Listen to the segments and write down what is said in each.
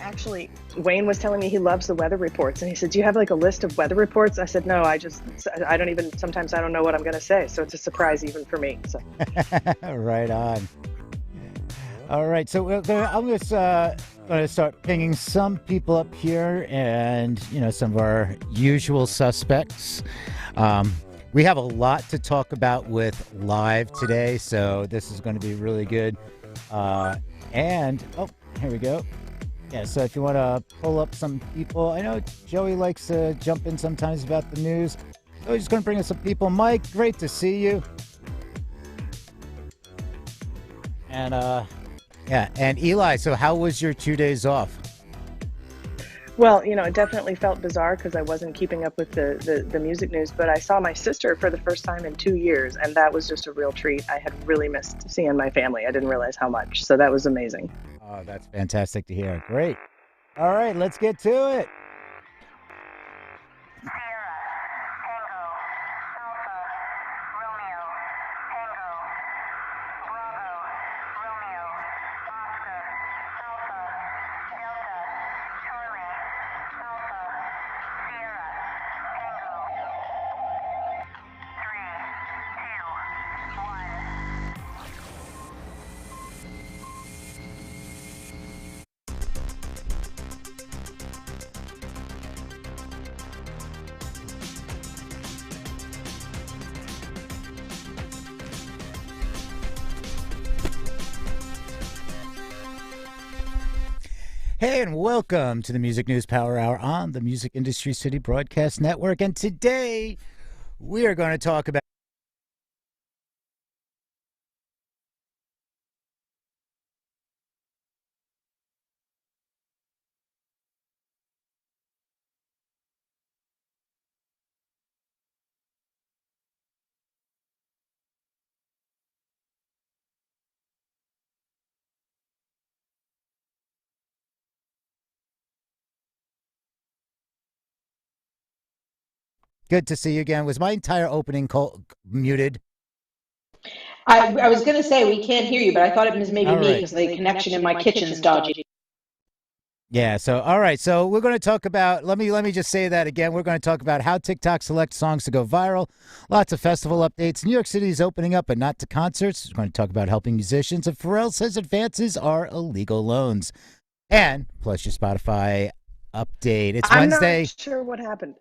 Actually, Wayne was telling me he loves the weather reports, and he said, "Do you have like a list of weather reports?" I said, "No, I don't even, sometimes I don't know what I'm going to say, so it's a surprise even for me." So, Right on. All right, so I'm just going to start pinging some people up here, and some of our usual suspects. Um, we have a lot to talk about with live today, so this is going to be really good. And oh, here we go. Yeah, so if you want to pull up some people, I know Joey likes to jump in sometimes about the news. So we're just going to bring us some people. Mike, great to see you. And yeah, and Eli, so how was your 2 days off? well, it definitely felt bizarre because I wasn't keeping up with the music news, but I saw my sister for the first time in 2 years, and that was just a real treat. I had really missed seeing my family. I didn't realize how much, so that was amazing. Oh, that's fantastic to hear. Great. All right, let's get to it. Hey, and welcome to the Music News Power Hour on the Music Industry City Broadcast Network. And today we are going to talk about. Good to see you again. Was my entire opening muted? I was going to say we can't hear you, but I thought it was maybe All me right. because the connection in my kitchen's dodgy. Yeah, so all right. So we're going to talk about let me just say that again. We're going to talk about how TikTok selects songs to go viral. Lots of festival updates. New York City is opening up, but not to concerts. We're going to talk about helping musicians. And Pharrell says advances are illegal loans. And plus your Spotify update. It's I'm not Wednesday sure what happened.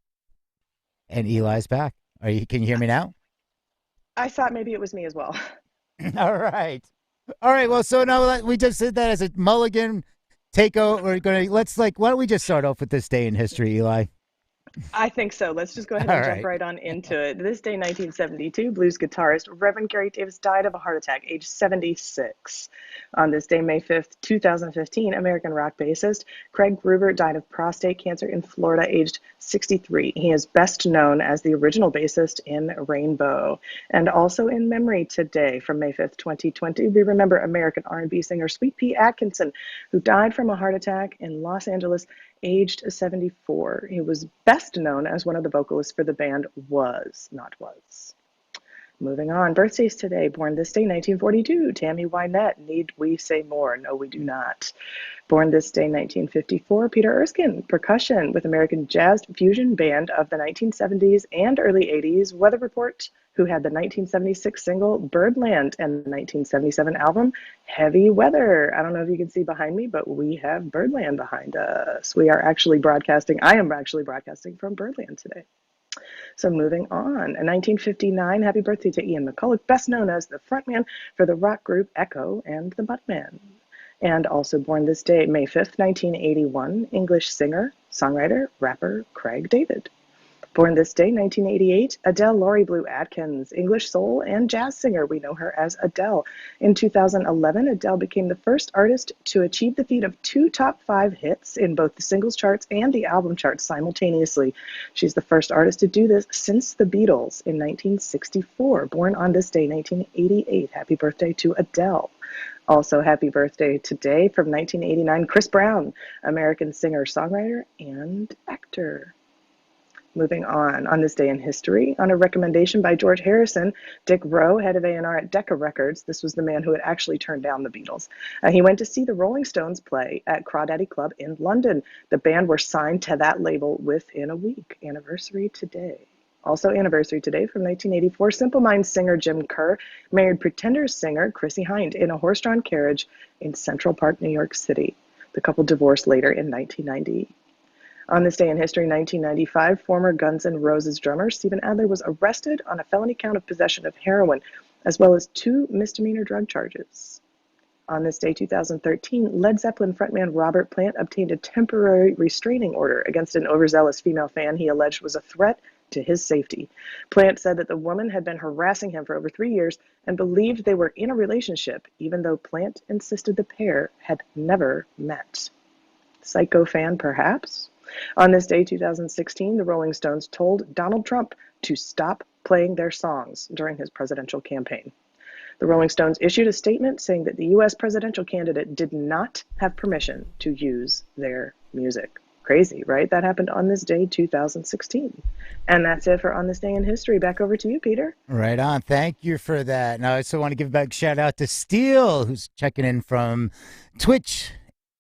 and Eli's back. Can you hear me now? I thought maybe it was me as well. All right. All right. Well, so now we just did that as a mulligan takeover. We're going to why don't we just start off with this day in history, Eli? I think so. Let's just go ahead All and jump right. right on into it. This day, 1972, blues guitarist Reverend Gary Davis died of a heart attack, age 76. On this day, May 5th, 2015, American rock bassist Craig Gruber died of prostate cancer in Florida, aged 63. He is best known as the original bassist in Rainbow. And also in memory today, from May 5th, 2020, we remember American R&B singer Sweet Pea Atkinson, who died from a heart attack in Los Angeles, aged 74. He was best known as one of the vocalists for the band Was, Not Was. Moving on, birthdays today. Born this day, 1942, Tammy Wynette. Need we say more? No, we do not. Born this day, 1954, Peter Erskine. Percussion with American jazz fusion band of the 1970s and early 80s. Weather Report, who had the 1976 single Birdland and the 1977 album Heavy Weather. I don't know if you can see behind me, but we have Birdland behind us. I am actually broadcasting from Birdland today. So moving on, in 1959, happy birthday to Ian McCulloch, best known as the frontman for the rock group Echo and the Buttmen. And also born this day, May 5th, 1981, English singer, songwriter, rapper Craig David. Born this day, 1988, Adele Laurie Blue Atkins, English soul and jazz singer. We know her as Adele. In 2011, Adele became the first artist to achieve the feat of 2 top 5 hits in both the singles charts and the album charts simultaneously. She's the first artist to do this since the Beatles in 1964. Born on this day, 1988. Happy birthday to Adele. Also, happy birthday today from 1989, Chris Brown, American singer, songwriter, and actor. Moving on this day in history, on a recommendation by George Harrison, Dick Rowe, head of A&R at Decca Records, this was the man who had actually turned down the Beatles, he went to see the Rolling Stones play at Crawdaddy Club in London. The band were signed to that label within a week. Anniversary today. Also anniversary today from 1984, Simple Minds singer Jim Kerr married Pretenders singer Chrissie Hynde in a horse-drawn carriage in Central Park, New York City. The couple divorced later in 1990. On this day in history, 1995, former Guns N' Roses drummer Steven Adler was arrested on a felony count of possession of heroin, as well as 2 misdemeanor drug charges. On this day, 2013, Led Zeppelin frontman Robert Plant obtained a temporary restraining order against an overzealous female fan he alleged was a threat to his safety. Plant said that the woman had been harassing him for over 3 years and believed they were in a relationship, even though Plant insisted the pair had never met. Psycho fan, perhaps? On this day, 2016, the Rolling Stones told Donald Trump to stop playing their songs during his presidential campaign. The Rolling Stones issued a statement saying that the U.S. presidential candidate did not have permission to use their music. Crazy, right? That happened on this day, 2016. And that's it for On This Day in History. Back over to you, Peter. Right on. Thank you for that. And I also want to give a big shout out to Steele, who's checking in from Twitch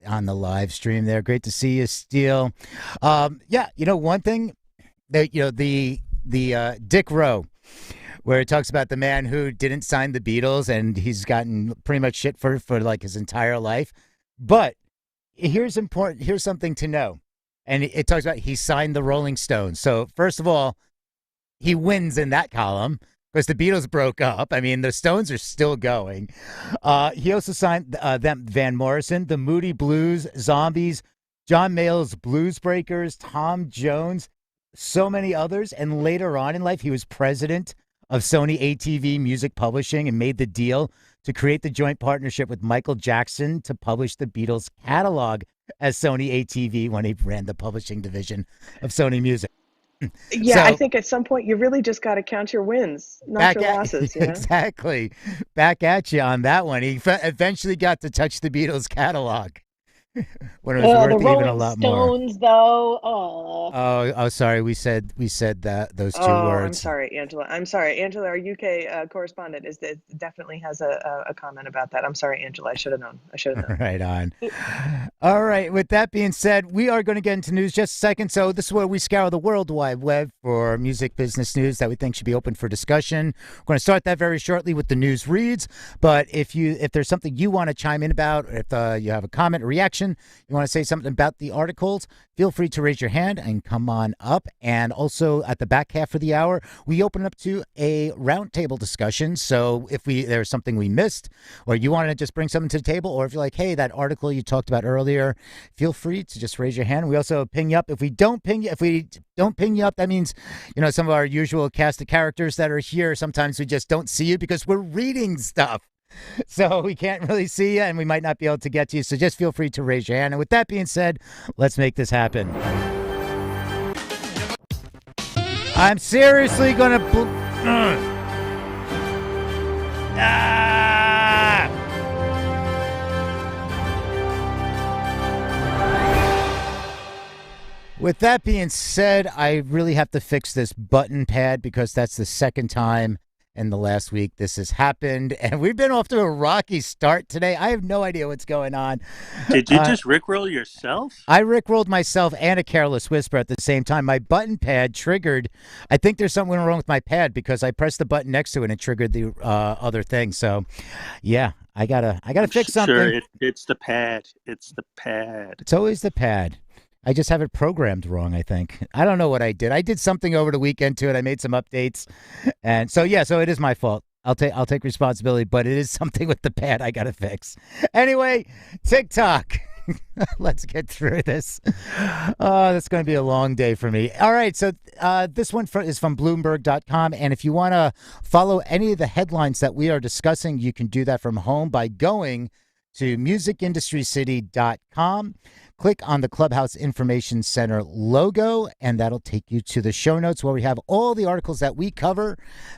on the live stream there. Great to see you, Steele. Yeah, one thing that, the Dick Rowe, where it talks about the man who didn't sign the Beatles and he's gotten pretty much shit for like his entire life. But here's something to know. And it talks about he signed the Rolling Stones. So first of all, he wins in that column because the Beatles broke up. I mean, the Stones are still going. He also signed them, Van Morrison, the Moody Blues, Zombies, John Mayall's Blues Breakers, Tom Jones, so many others. And later on in life, he was president of Sony ATV Music Publishing and made the deal to create the joint partnership with Michael Jackson to publish the Beatles catalog as Sony ATV when he ran the publishing division of Sony Music. Yeah, So, I think at some point you really just got to count your wins, not your losses. You know? Exactly. Back at you on that one. He eventually got to touch the Beatles catalog when it was worth The even Rolling a lot more. Stones, though. Oh, sorry. We said that those two Oh, words. I'm sorry, Angela. Our UK correspondent definitely has a comment about that. I'm sorry, Angela. I should have known. Right on. All right. With that being said, we are going to get into news just a second. So this is where we scour the World Wide Web for music business news that we think should be open for discussion. We're going to start that very shortly with the news reads. But if there's something you want to chime in about, if you have a comment, a reaction, you want to say something about the articles, feel free to raise your hand and come on up. And also at the back half of the hour, we open up to a roundtable discussion. So if there's something we missed, or you want to just bring something to the table, or if you're like, hey, that article you talked about earlier, feel free to just raise your hand. We also ping you up. If we don't ping you up, that means, some of our usual cast of characters that are here, sometimes we just don't see you because we're reading stuff. So we can't really see you and we might not be able to get to you. So just feel free to raise your hand. And with that being said, let's make this happen. I'm seriously going to... With that being said, I really have to fix this button pad because that's the second time in the last week this has happened, and we've been off to a rocky start today. I have no idea what's going on. Did you just rickroll yourself? I rickrolled myself and a careless whisper at the same time. My button pad triggered. I think there's something wrong with my pad because I pressed the button next to it and it triggered the other thing. So, yeah, I gotta fix something. Sure, it's the pad. It's the pad. It's always the pad. I just have it programmed wrong, I think. I don't know what I did. I did something over the weekend to it. I made some updates. And so it is my fault. I'll take responsibility, but it is something with the pad I got to fix. Anyway, TikTok. Let's get through this. That's going to be a long day for me. All right, so this one is from Bloomberg.com, and if you want to follow any of the headlines that we are discussing, you can do that from home by going to musicindustrycity.com. Click on the Clubhouse Information Center logo, and that'll take you to the show notes where we have all the articles that we cover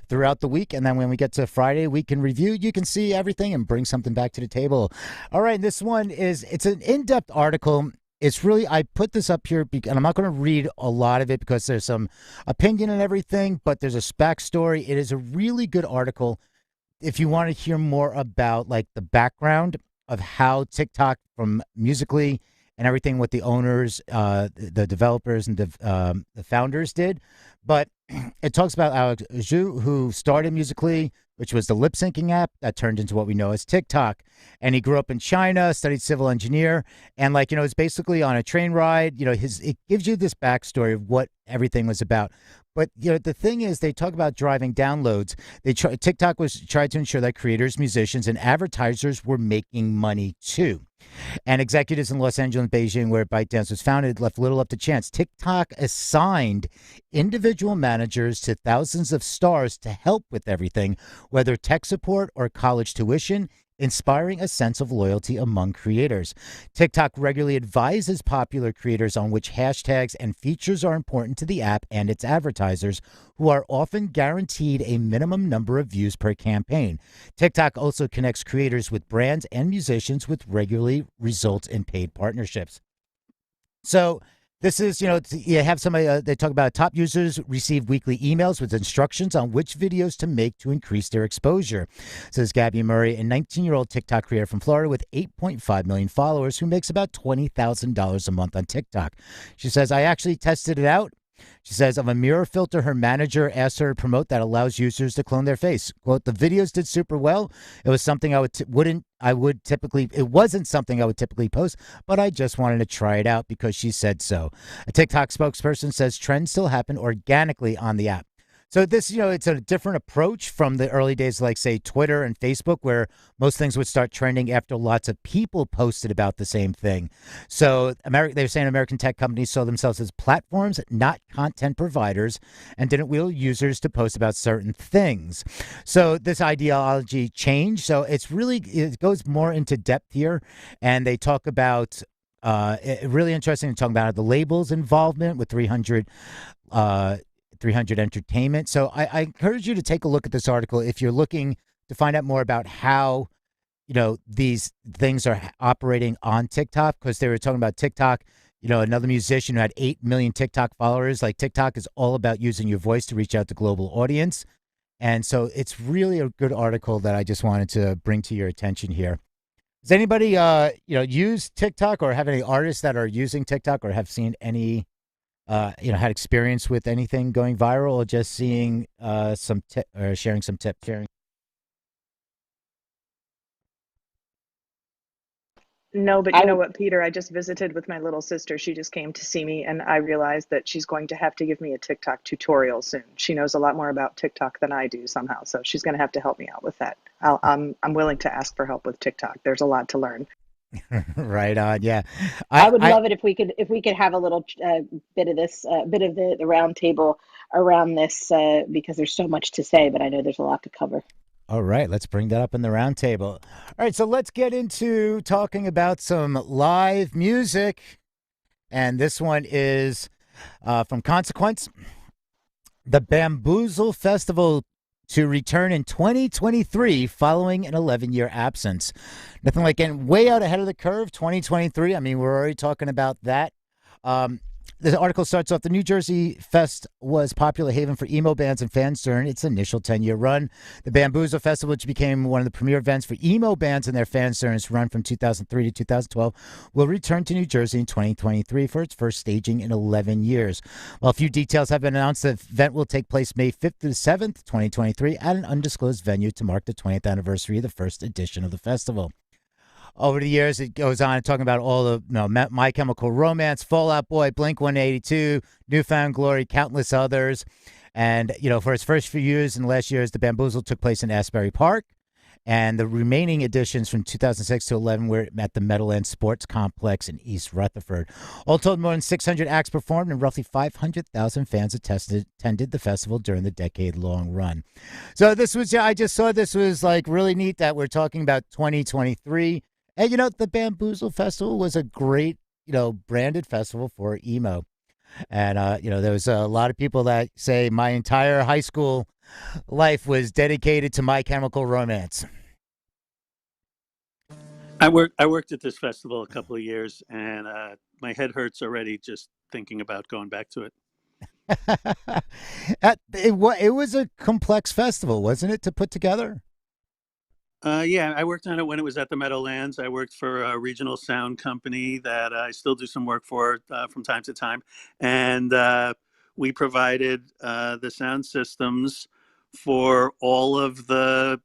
throughout the week. And then when we get to Friday, we can review. You can see everything and bring something back to the table. All right, this one it's an in-depth article. it's really, I put this up here, and I'm not going to read a lot of it because there's some opinion and everything, but there's a backstory. It is a really good article if you want to hear more about like the background of how TikTok from Musically and everything, what the owners, the developers, and the founders did. But it talks about Alex Zhu, who started Musically, which was the lip syncing app that turned into what we know as TikTok. And he grew up in China, studied civil engineer, and like, it's basically on a train ride. It gives you this backstory of what everything was about. But the thing is, they talk about driving downloads. TikTok tried to ensure that creators, musicians, and advertisers were making money too. And executives in Los Angeles and Beijing, where ByteDance was founded, left little up to chance. TikTok assigned individual managers to thousands of stars to help with everything, whether tech support or college tuition, inspiring a sense of loyalty among creators. TikTok regularly advises popular creators on which hashtags and features are important to the app and its advertisers, who are often guaranteed a minimum number of views per campaign. TikTok also connects creators with brands and musicians, which regularly results in paid partnerships. So this is, you have somebody, they talk about top users receive weekly emails with instructions on which videos to make to increase their exposure, says Gabby Murray, a 19-year-old TikTok creator from Florida with 8.5 million followers who makes about $20,000 a month on TikTok. She says, I actually tested it out. She says of a mirror filter her manager asked her to promote that allows users to clone their face. Quote, the videos did super well. It was something it wasn't something I would typically post, but I just wanted to try it out because she said so. A TikTok spokesperson says trends still happen organically on the app. So this, it's a different approach from the early days, like, say, Twitter and Facebook, where most things would start trending after lots of people posted about the same thing. So they're saying American tech companies saw themselves as platforms, not content providers, and didn't will users to post about certain things. So this ideology changed. So it goes more into depth here, and they talk about really interesting to talk about the labels involvement with 300 Entertainment. So I encourage you to take a look at this article if you're looking to find out more about how, these things are operating on TikTok, because they were talking about TikTok, another musician who had 8 million TikTok followers. Like, TikTok is all about using your voice to reach out to global audience. And so it's really a good article that I just wanted to bring to your attention here. Does anybody, use TikTok or have any artists that are using TikTok or have seen any had experience with anything going viral, or just seeing some tip or sharing some tips? No, but you know what, Peter? I just visited with my little sister. She just came to see me, and I realized that she's going to have to give me a TikTok tutorial soon. She knows a lot more about TikTok than I do somehow, so she's going to have to help me out with that. I'm willing to ask for help with TikTok. There's a lot to learn. Right on, yeah. I would love it if we could have a little bit of this, bit of the round table around this, because there's so much to say, but I know there's a lot to cover. All right, let's bring that up in the round table. All right, so let's get into talking about some live music. And this one is from Consequence. The Bamboozle Festival to return in 2023 following an 11-year absence. Nothing like getting way out ahead of the curve, 2023. I mean, we're already talking about that. The article starts off, the New Jersey Fest was popular haven for emo bands and fans during its initial 10-year run. The Bamboozle Festival, which became one of the premier events for emo bands and their fans during its run from 2003 to 2012, will return to New Jersey in 2023 for its first staging in 11 years. While a few details have been announced, the event will take place May 5th through 7th, 2023, at an undisclosed venue to mark the 20th anniversary of the first edition of the festival. Over the years, it goes on talking about all of My Chemical Romance, Fall Out Boy, Blink-182, Newfound Glory, countless others. And, for its first few years and last years, the Bamboozle took place in Asbury Park. And the remaining editions from 2006 to 11 were at the Meadowlands Sports Complex in East Rutherford. All told, more than 600 acts performed and roughly 500,000 fans attended the festival during the decade-long run. So this was, I just saw this was like really neat that we're talking about 2023. And, the Bamboozle Festival was a great, branded festival for emo. And, there was a lot of people that say my entire high school life was dedicated to My Chemical Romance. I worked at this festival a couple of years, and my head hurts already just thinking about going back to it. It was a complex festival, wasn't it, to put together? Yeah, I worked on it when it was at the Meadowlands. I worked for a regional sound company that I still do some work for from time to time, and we provided the sound systems for all of the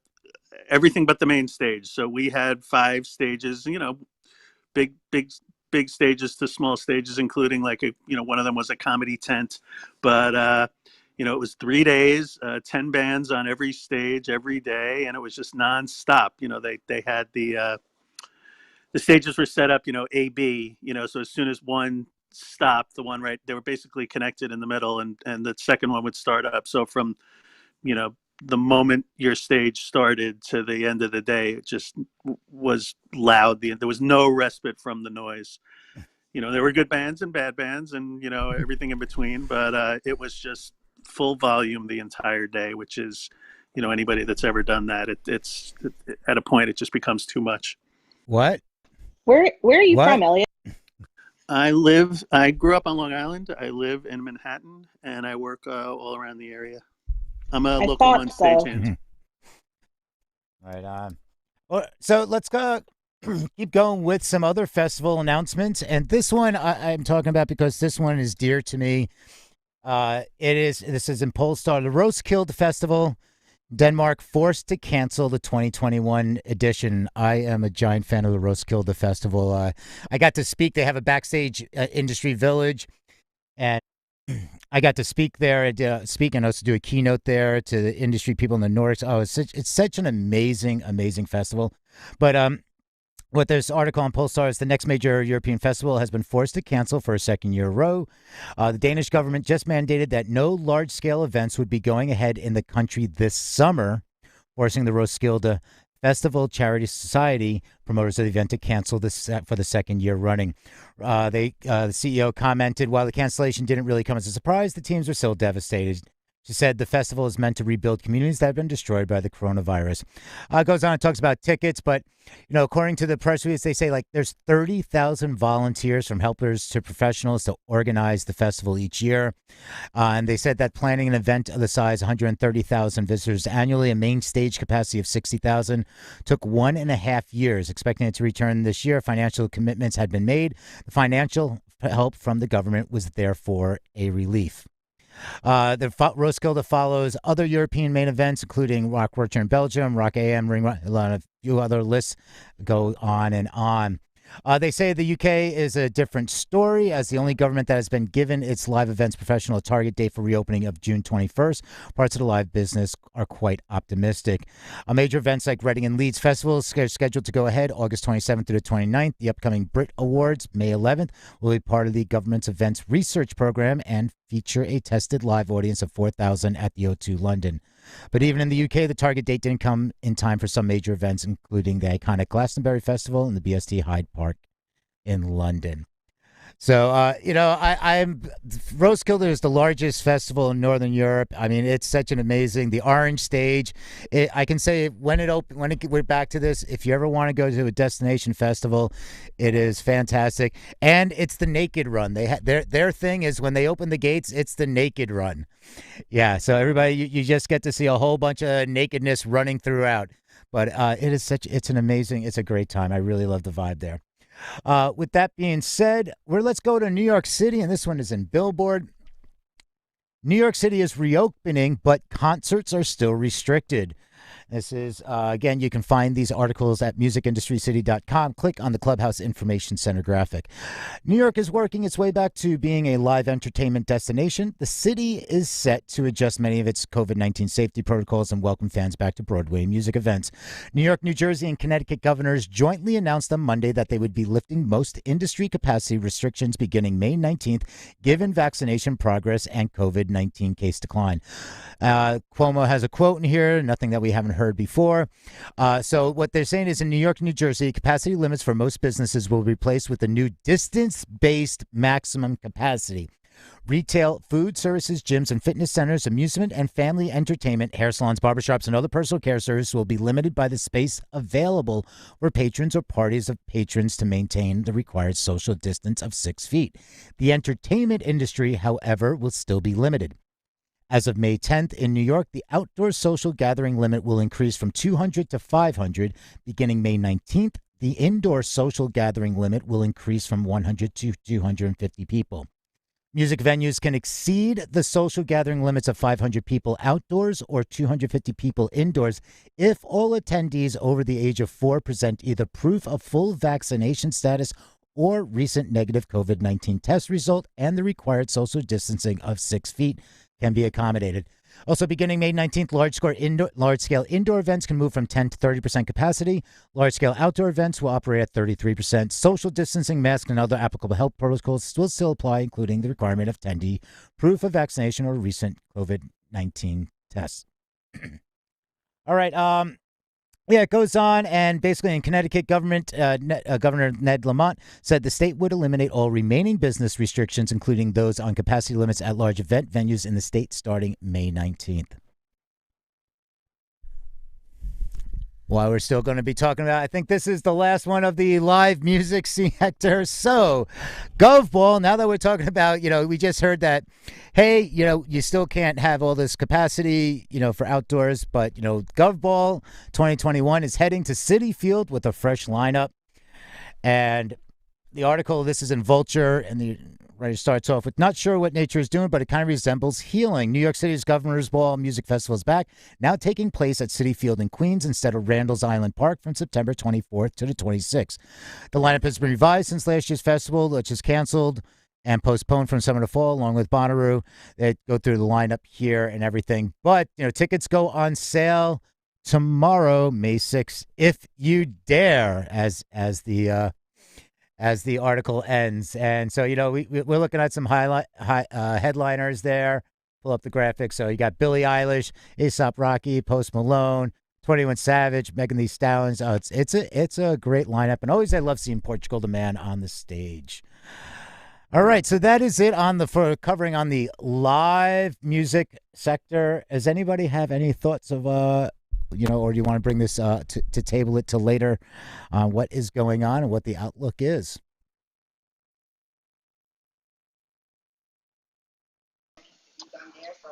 everything but the main stage. So we had 5 stages, big, big, big stages to small stages, including like one of them was a comedy tent, but it was 3 days, 10 bands on every stage every day, and it was just nonstop. They had the stages were set up, A B, so as soon as one stopped, the one right, they were basically connected in the middle, and the second one would start up. So from you know the moment your stage started to the end of the day, it just was loud. There was no respite from the noise. There were good bands and bad bands, and everything in between, but it was just full volume the entire day, which is, anybody that's ever done that, it's at a point it just becomes too much. What? Where are you What? from, Elliot? I grew up on Long Island. I live in Manhattan, and I work all around the area. I'm a I local thought one so. stagehand. Right on. Well, so let's go keep going with some other festival announcements. And this one I'm talking about because this one is dear to me. This is in Polestar, the Roskilde Festival. Denmark forced to cancel the 2021 edition. I am a giant fan of the Roskilde Festival. I got to speak. They have a backstage industry village, and I got to speak there. And also do a keynote there to the industry people in the Nordics. Oh, it's such an amazing, amazing festival. But what this article on Polestar is, the next major European festival has been forced to cancel for a second year in a row. The Danish government just mandated that no large-scale events would be going ahead in the country this summer, forcing the Roskilde Festival Charity Society, promoters of the event, to cancel this for the second year running. The CEO commented, while the cancellation didn't really come as a surprise, the teams are still devastated. She said the festival is meant to rebuild communities that have been destroyed by the coronavirus. Goes on and talks about tickets, but according to the press release, they say there's 30,000 volunteers from helpers to professionals to organize the festival each year. And they said that planning an event of the size 130,000 visitors annually, a main stage capacity of 60,000, took 1.5 years. Expecting it to return this year, financial commitments had been made. The financial help from the government was therefore a relief. The Roskilde follows other European main events, including Rock Worcher in Belgium, Rock AM, Ring, a few other lists go on and on. They say the UK is a different story, as the only government that has been given its live events professional a target date for reopening of June 21st. Parts of the live business are quite optimistic. Major events like Reading and Leeds festivals are scheduled to go ahead August 27th through the 29th. The upcoming Brit Awards, May 11th, will be part of the government's events research program and feature a tested live audience of 4,000 at the O2 London. But even in the UK, the target date didn't come in time for some major events, including the iconic Glastonbury Festival and the BST Hyde Park in London. So, I'm Roskilde is the largest festival in Northern Europe. I mean, it's such an amazing, the Orange Stage. I can say we're back to this, if you ever want to go to a destination festival, it is fantastic. And it's the naked run. Their thing is when they open the gates, it's the naked run. Yeah, so everybody, you just get to see a whole bunch of nakedness running throughout. But it's a great time. I really love the vibe there. With that being said, let's go to New York City, and this one is in Billboard. New York City is reopening, but concerts are still restricted. This is, again, you can find these articles at musicindustrycity.com. Click on the Clubhouse Information Center graphic. New York is working its way back to being a live entertainment destination. The city is set to adjust many of its COVID-19 safety protocols and welcome fans back to Broadway music events. New York, New Jersey, and Connecticut governors jointly announced on Monday that they would be lifting most industry capacity restrictions beginning May 19th, given vaccination progress and COVID-19 case decline. Cuomo has a quote in here, nothing that we haven't heard before. So what they're saying is in New York, New Jersey, capacity limits for most businesses will be replaced with a new distance-based maximum capacity. Retail, food, services, gyms and fitness centers, amusement and family entertainment, hair salons, barbershops, and other personal care services will be limited by the space available for patrons or parties of patrons to maintain the required social distance of 6 feet. The entertainment industry, however, will still be limited. As of May 10th in New York, the outdoor social gathering limit will increase from 200 to 500. Beginning May 19th, the indoor social gathering limit will increase from 100 to 250 people. Music venues can exceed the social gathering limits of 500 people outdoors or 250 people indoors if all attendees over the age of 4 present either proof of full vaccination status or recent negative COVID-19 test result, and the required social distancing of 6 feet can be accommodated. Also, beginning May 19th, large-scale indoor events can move from 10 to 30% capacity. Large-scale outdoor events will operate at 33%. Social distancing, masks, and other applicable health protocols will still apply, including the requirement of attendee proof of vaccination or recent COVID-19 tests. All right. Yeah, it goes on, and basically in Connecticut, Governor Ned Lamont said the state would eliminate all remaining business restrictions, including those on capacity limits at large event venues in the state starting May 19th. While we're still going to be talking about, I think this is the last one of the live music sector. So, GovBall, now that we're talking about, we just heard that, hey, you still can't have all this capacity, for outdoors, but, GovBall 2021 is heading to Citi Field with a fresh lineup. And the article, this is in Vulture, and the writer starts off with, not sure what nature is doing, but it kind of resembles healing. New York City's Governor's Ball Music Festival is back, now taking place at Citi Field in Queens instead of Randall's Island Park from September 24th to the 26th. The lineup has been revised since last year's festival, which is canceled and postponed from summer to fall, along with Bonnaroo. They go through the lineup here and everything. But, tickets go on sale tomorrow, May 6th, if you dare, as the article ends. And so, we're looking at some headliners there. Pull up the graphics. So you got Billie Eilish, A$AP Rocky, Post Malone, 21 Savage, Megan Thee Stallions. Oh, it's a great lineup. And always I love seeing Portugal the Man on the stage. All right, so that is it for covering on the live music sector. Does anybody have any thoughts of or do you want to bring this to table it to later on what is going on and what the outlook is?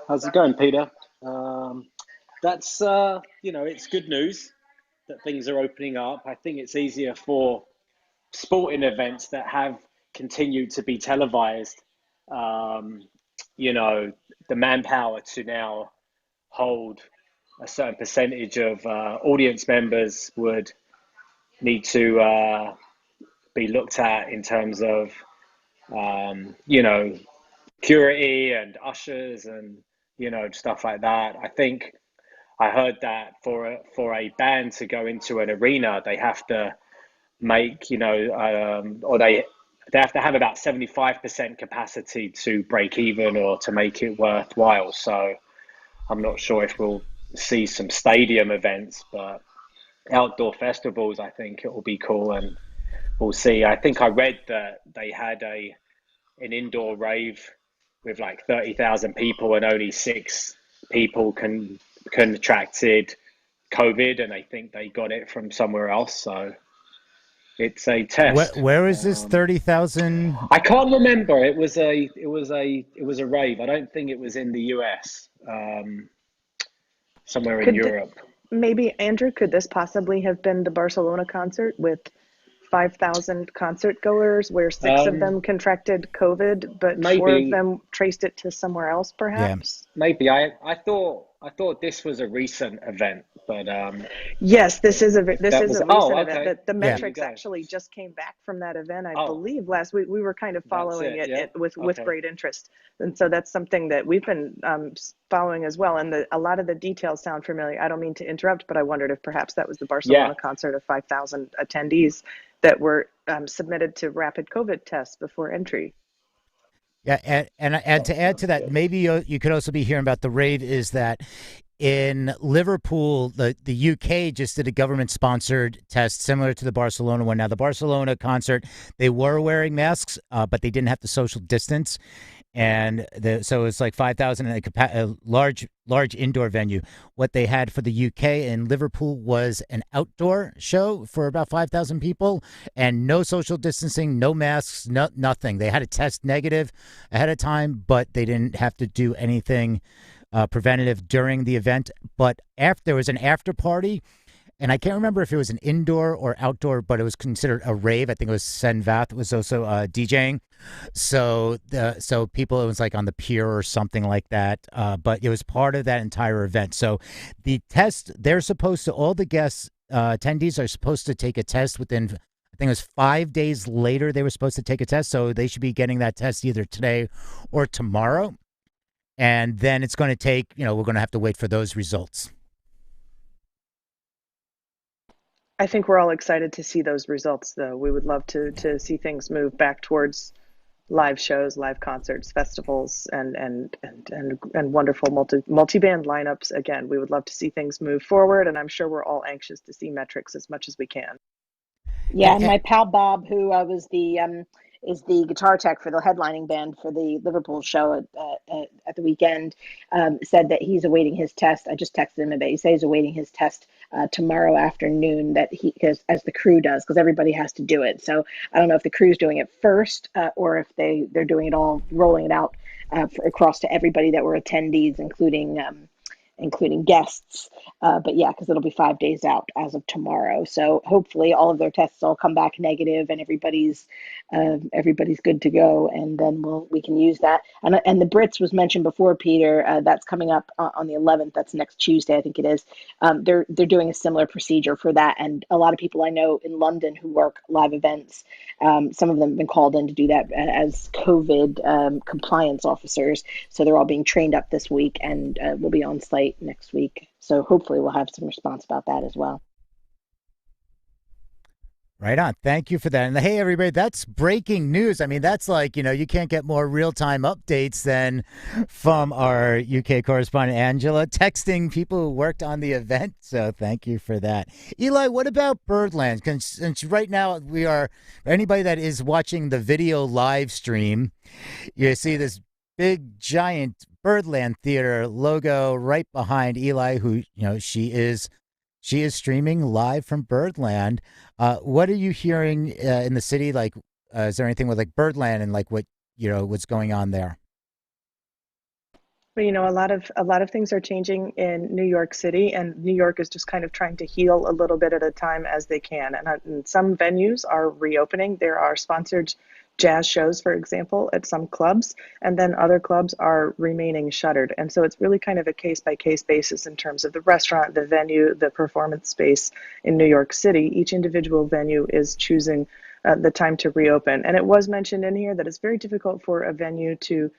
How's it going, Peter? That's, it's good news that things are opening up. I think it's easier for sporting events that have continued to be televised, the manpower to now hold a certain percentage of audience members would need to be looked at in terms of, security and ushers and, stuff like that. I think I heard that for a band to go into an arena, they have to make, or they have to have about 75% capacity to break even or to make it worthwhile. So I'm not sure if we'll see some stadium events, but outdoor festivals, I think it will be cool, and we'll see. I think I read that they had an indoor rave with like 30,000 people and only 6 people contracted COVID, and I think they got it from somewhere else. So it's a test. Where is this 30,000? I can't remember. It was a rave. I don't think it was in the US. Somewhere in Europe. Maybe, Andrew, could this possibly have been the Barcelona concert with 5,000 concert goers where 6 of them contracted COVID, but maybe 4 of them traced it to somewhere else, perhaps? Yeah. Maybe. I thought this was a recent event, but yes, this is a recent event. The metrics actually just came back from that event, I believe, last week. We were kind of following it with great interest, and so that's something that we've been following as well. And a lot of the details sound familiar. I don't mean to interrupt, but I wondered if perhaps that was the Barcelona concert of 5,000 attendees that were submitted to rapid COVID tests before entry. Yeah, and to add to that, maybe you could also be hearing about the rave is that in Liverpool, the UK just did a government-sponsored test similar to the Barcelona one. Now, the Barcelona concert, they were wearing masks, but they didn't have to social distance. And so it's like 5,000 in a large indoor venue. What they had for the UK in Liverpool was an outdoor show for about 5,000 people, and no social distancing, no masks, nothing. They had to test negative ahead of time, but they didn't have to do anything preventative during the event. But after there was an after party, and I can't remember if it was an indoor or outdoor, but it was considered a rave. I think it was Sen Vath was also DJing. So people, it was like on the pier or something like that. But it was part of that entire event. So the test, they're supposed to, all the guests, attendees are supposed to take a test within, I think it was 5 days later they were supposed to take a test. So they should be getting that test either today or tomorrow. And then it's going to take, we're going to have to wait for those results. I think we're all excited to see those results, though. We would love to see things move back towards live shows, live concerts, festivals, and wonderful multi-band lineups. Again, we would love to see things move forward, and I'm sure we're all anxious to see metrics as much as we can. Yeah, and my pal Bob, who was is the guitar tech for the headlining band for the Liverpool show at the weekend, said that he's awaiting his test. I just texted him a bit. He says he's awaiting his test tomorrow afternoon, that as the crew does, because everybody has to do it. So I don't know if the crew's doing it first or if they're doing it all, rolling it out across to everybody that were attendees, including guests. But yeah, because it'll be 5 days out as of tomorrow. So hopefully all of their tests all come back negative and everybody's good to go. And then we can use that. And the Brits was mentioned before, Peter. That's coming up on the 11th. That's next Tuesday, I think it is. They're doing a similar procedure for that. And a lot of people I know in London who work live events, some of them have been called in to do that as COVID compliance officers. So they're all being trained up this week and will be on site next week. So hopefully we'll have some response about that as well. Right on. Thank you for that. And hey, everybody, that's breaking news. I mean, that's like, you can't get more real-time updates than from our UK correspondent, Angela, texting people who worked on the event. So thank you for that. Eli, what about Birdland? Since right now anybody that is watching the video live stream, you see this big, giant Birdland Theater logo right behind Eli, who, she is streaming live from Birdland. What are you hearing in the city? Like, is there anything with like Birdland and like what's going on there? Well, a lot of things are changing in New York City, and New York is just kind of trying to heal a little bit at a time as they can. And some venues are reopening. There are sponsored jazz shows, for example, at some clubs, and then other clubs are remaining shuttered. And so it's really kind of a case-by-case basis in terms of the restaurant, the venue, the performance space in New York City. Each individual venue is choosing the time to reopen. And it was mentioned in here that it's very difficult for a venue to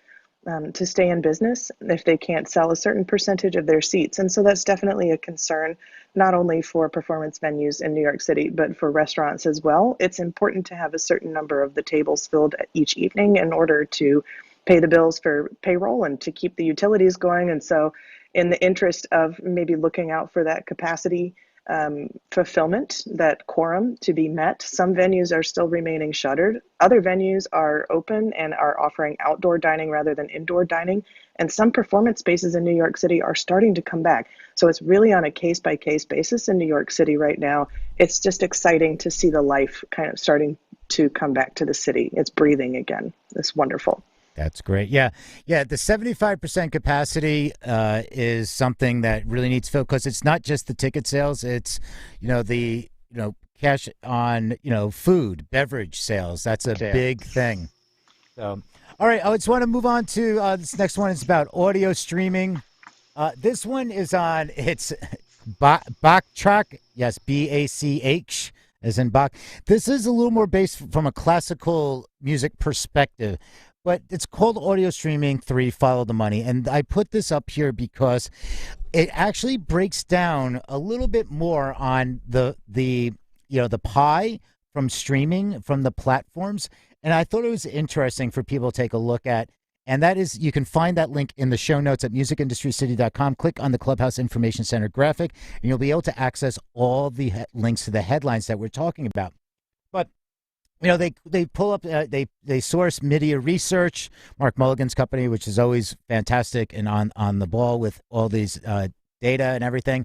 stay in business if they can't sell a certain percentage of their seats. And so that's definitely a concern, not only for performance venues in New York City, but for restaurants as well. It's important to have a certain number of the tables filled each evening in order to pay the bills for payroll and to keep the utilities going. And so in the interest of maybe looking out for that capacity fulfillment, that quorum to be met, some venues are still remaining shuttered. Other venues are open and are offering outdoor dining rather than indoor dining. And some performance spaces in New York City are starting to come back. So it's really on a case-by-case basis in New York City right now. It's just exciting to see the life kind of starting to come back to the city. It's breathing again. It's wonderful. That's great. Yeah. The 75% capacity is something that really needs filled, because it's not just the ticket sales. It's, the, cash on, food, beverage sales. That's a big thing. So, all right. I just want to move on to this next one. Is about audio streaming. This one is on, it's Bachtrack. Yes, Bach, as in Bach. This is a little more based from a classical music perspective. But it's called Audio Streaming 3, Follow the Money. And I put this up here because it actually breaks down a little bit more on the pie from streaming from the platforms. And I thought it was interesting for people to take a look at And that is, you can find that link in the show notes at musicindustrycity.com. Click on the Clubhouse Information Center graphic, and you'll be able to access all the links to the headlines that we're talking about. But they pull up, they source media research, Mark Mulligan's company, which is always fantastic and on the ball with all these data and everything.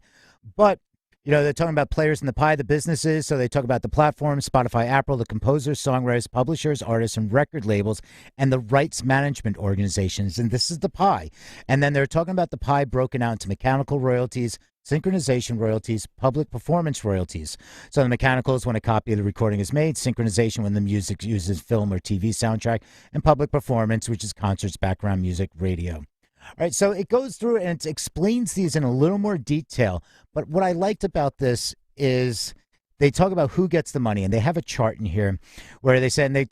But they're talking about players in the pie, the businesses. So they talk about the platforms, Spotify, Apple, the composers, songwriters, publishers, artists, and record labels, and the rights management organizations. And this is the pie. And then they're talking about the pie broken out into mechanical royalties, synchronization royalties, public performance royalties. So the mechanical is when a copy of the recording is made, synchronization when the music uses film or TV soundtrack, and public performance, which is concerts, background music, radio. All right, so it goes through and it explains these in a little more detail. But what I liked about this is they talk about who gets the money, and they have a chart in here where they say, and they're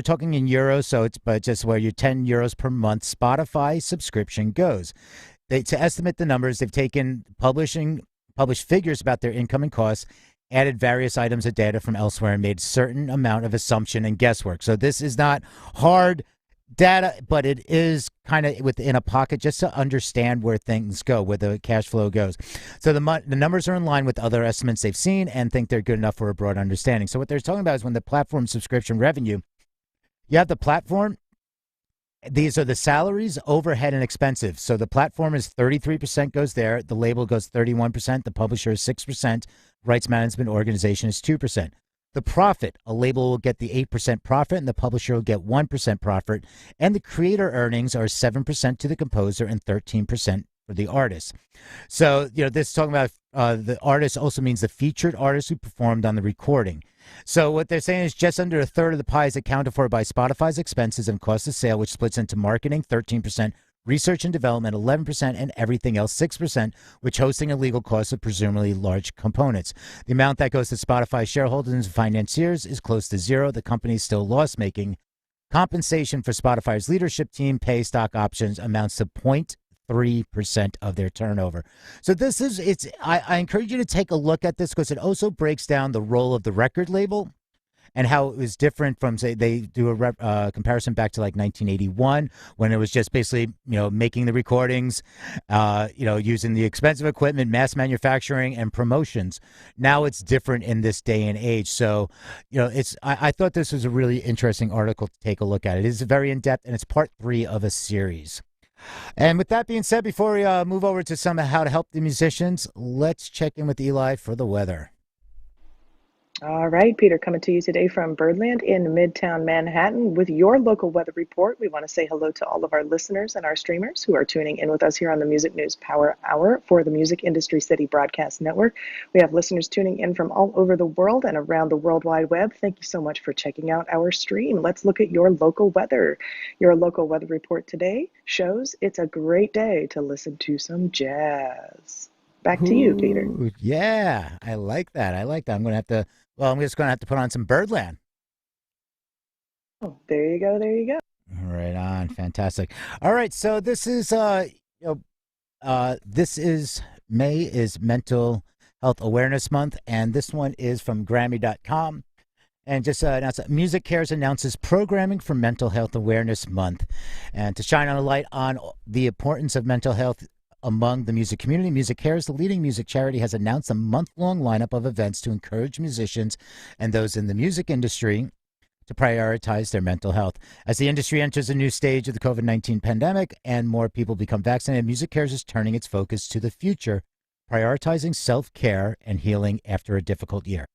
talking in euros, so it's but just where your 10 euros per month Spotify subscription goes. To estimate the numbers, they've taken published figures about their income and costs, added various items of data from elsewhere, and made a certain amount of assumption and guesswork. So this is not hard data, but it is kind of within a pocket just to understand where things go, where the cash flow goes. So the numbers are in line with other estimates they've seen and think they're good enough for a broad understanding. So what they're talking about is when the platform subscription revenue, you have the platform, these are the salaries, overhead, and expenses. So the platform is 33% goes there. The label goes 31%. The publisher is 6%. Rights management organization is 2%. The profit, a label will get the 8% profit and the publisher will get 1% profit. And the creator earnings are 7% to the composer and 13% for the artist. So, this is talking about the artist also means the featured artist who performed on the recording. So what they're saying is just under a third of the pie is accounted for by Spotify's expenses and cost of sale, which splits into marketing, 13%, research and development, 11%, and everything else, 6%, which hosting and legal costs are presumably large components. The amount that goes to Spotify shareholders and financiers is close to zero. The company is still loss-making. Compensation for Spotify's leadership team, pay, stock options amounts to 0.3% of their turnover. So I encourage you to take a look at this because it also breaks down the role of the record label and how it was different from, say, they do a comparison back to like 1981 when it was just basically, making the recordings, using the expensive equipment, mass manufacturing, and promotions. Now it's different in this day and age. So, I thought this was a really interesting article to take a look at. It is very in-depth, and it's part 3 of a series. And with that being said, before we move over to some of how to help the musicians, let's check in with Eli for the weather. All right, Peter, coming to you today from Birdland in Midtown Manhattan with your local weather report. We want to say hello to all of our listeners and our streamers who are tuning in with us here on the Music News Power Hour for the Music Industry City Broadcast Network. We have listeners tuning in from all over the world and around the World Wide Web. Thank you so much for checking out our stream. Let's look at your local weather. Your local weather report today shows it's a great day to listen to some jazz. Back to you, Peter. Yeah, I like that. I'm just going to have to put on some Birdland. Oh, there you go. Right on. Fantastic. All right. So this is, May is Mental Health Awareness Month, and this one is from Grammy.com. And just announced Music Cares announces programming for Mental Health Awareness Month. And to shine on a light on the importance of mental health among the music community, Music Cares, the leading music charity, has announced a month-long lineup of events to encourage musicians and those in the music industry to prioritize their mental health. As the industry enters a new stage of the COVID-19 pandemic and more people become vaccinated, Music Cares is turning its focus to the future, prioritizing self-care and healing after a difficult year.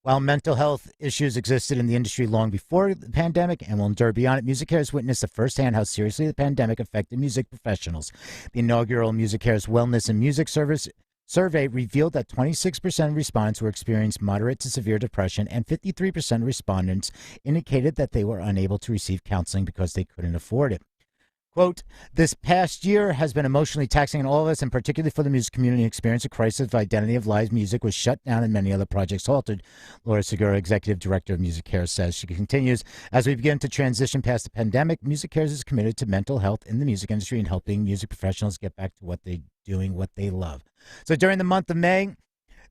While mental health issues existed in the industry long before the pandemic and will endure beyond it, Music Cares witnessed firsthand how seriously the pandemic affected music professionals. The inaugural Music Cares Wellness and Music Service survey revealed that 26% of respondents were experiencing moderate to severe depression, and 53% of respondents indicated that they were unable to receive counseling because they couldn't afford it. Quote, this past year has been emotionally taxing on all of us, and particularly for the music community. Experience a crisis of identity of live music was shut down and many other projects halted. Laura Segura, Executive Director of Music Cares, says. She continues, as we begin to transition past the pandemic, Music Cares is committed to mental health in the music industry and helping music professionals get back to what they love. So during the month of May,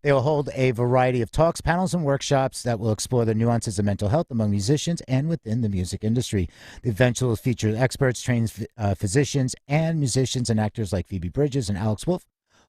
They will hold a variety of talks, panels, and workshops that will explore the nuances of mental health among musicians and within the music industry. The event will feature experts, trained physicians, and musicians and actors like Phoebe Bridgers and Alex Wolff,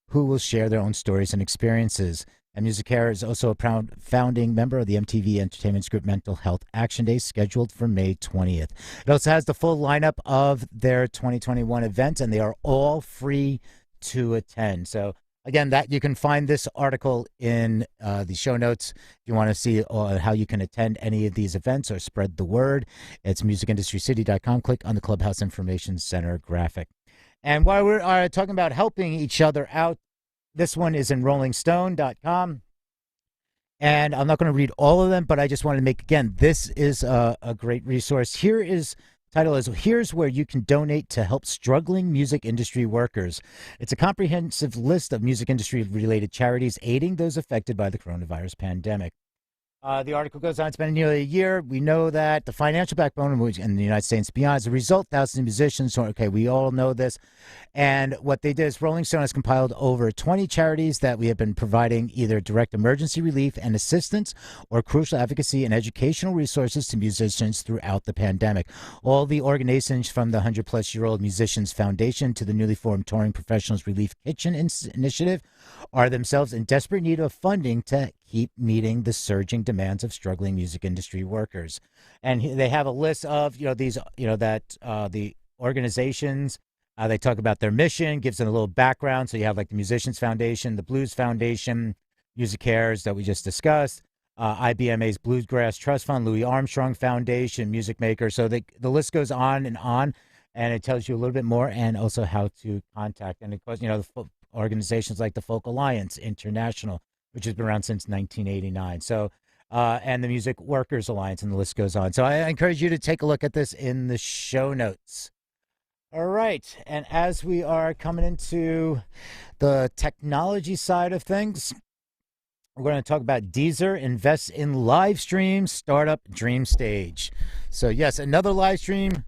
who will share their own stories and experiences. And MusicCare is also a proud founding member of the MTV Entertainment's group Mental Health Action Day, scheduled for May 20th. It also has the full lineup of their 2021 events, and they are all free to attend. So again, that you can find this article in the show notes if you want to see how you can attend any of these events or spread the word. It's musicindustrycity.com. Click on the Clubhouse Information Center graphic. And while we're talking about helping each other out, this one is in rollingstone.com. And I'm not going to read all of them, but I just wanted to make, again, this is a great resource. Title is Here's Where You Can Donate to Help Struggling Music Industry Workers. It's a comprehensive list of music industry related charities aiding those affected by the coronavirus pandemic. The article goes on. It's been nearly a year. We know that the financial backbone in the United States and beyond. As a result, thousands of musicians, okay, we all know this. And what they did is Rolling Stone has compiled over 20 charities that we have been providing either direct emergency relief and assistance or crucial advocacy and educational resources to musicians throughout the pandemic. All the organizations from the 100-plus-year-old Musicians Foundation to the newly formed Touring Professionals Relief Kitchen Initiative are themselves in desperate need of funding to keep meeting the surging demands of struggling music industry workers. And they have a list of, the organizations. They talk about their mission, gives them a little background. So you have like the Musicians Foundation, the Blues Foundation, MusicCares that we just discussed, IBMA's Bluegrass Trust Fund, Louis Armstrong Foundation, Music Maker. So the list goes on, and it tells you a little bit more and also how to contact. And of course, organizations like the Folk Alliance International, which has been around since 1989. So, and the Music Workers Alliance, and the list goes on. So I encourage you to take a look at this in the show notes. All right. And as we are coming into the technology side of things, we're going to talk about Deezer invests in live stream startup Dream Stage. So yes, another live stream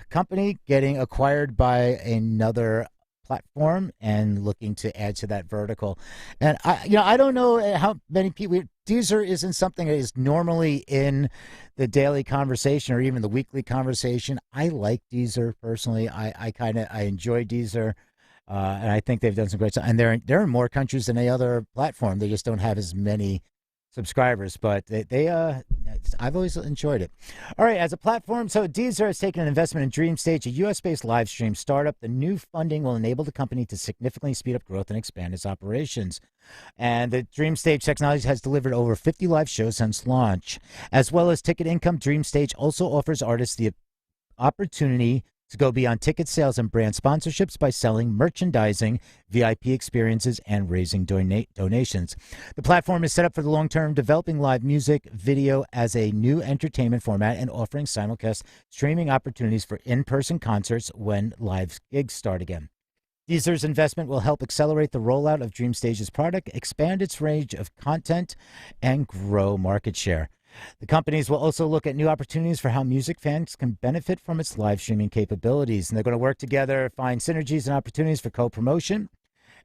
company getting acquired by another platform and looking to add to that vertical. And I don't know how many people. Deezer isn't something that is normally in the daily conversation or even the weekly conversation. I like Deezer personally. I enjoy Deezer, and I think they've done some great stuff. And they're in more countries than any other platform. They just don't have as many subscribers, but I've always enjoyed it. All right, as a platform, so Deezer has taken an investment in DreamStage, a U.S.-based live stream startup. The new funding will enable the company to significantly speed up growth and expand its operations. And the DreamStage technology has delivered over 50 live shows since launch. As well as ticket income, DreamStage also offers artists the opportunity to go beyond ticket sales and brand sponsorships by selling merchandising, VIP experiences, and raising donations. The platform is set up for the long term, developing live music video as a new entertainment format and offering simulcast streaming opportunities for in-person concerts when live gigs start again. Deezer's investment will help accelerate the rollout of DreamStage's product, expand its range of content, and grow market share. The companies will also look at new opportunities for how music fans can benefit from its live streaming capabilities. And they're going to work together, find synergies and opportunities for co-promotion.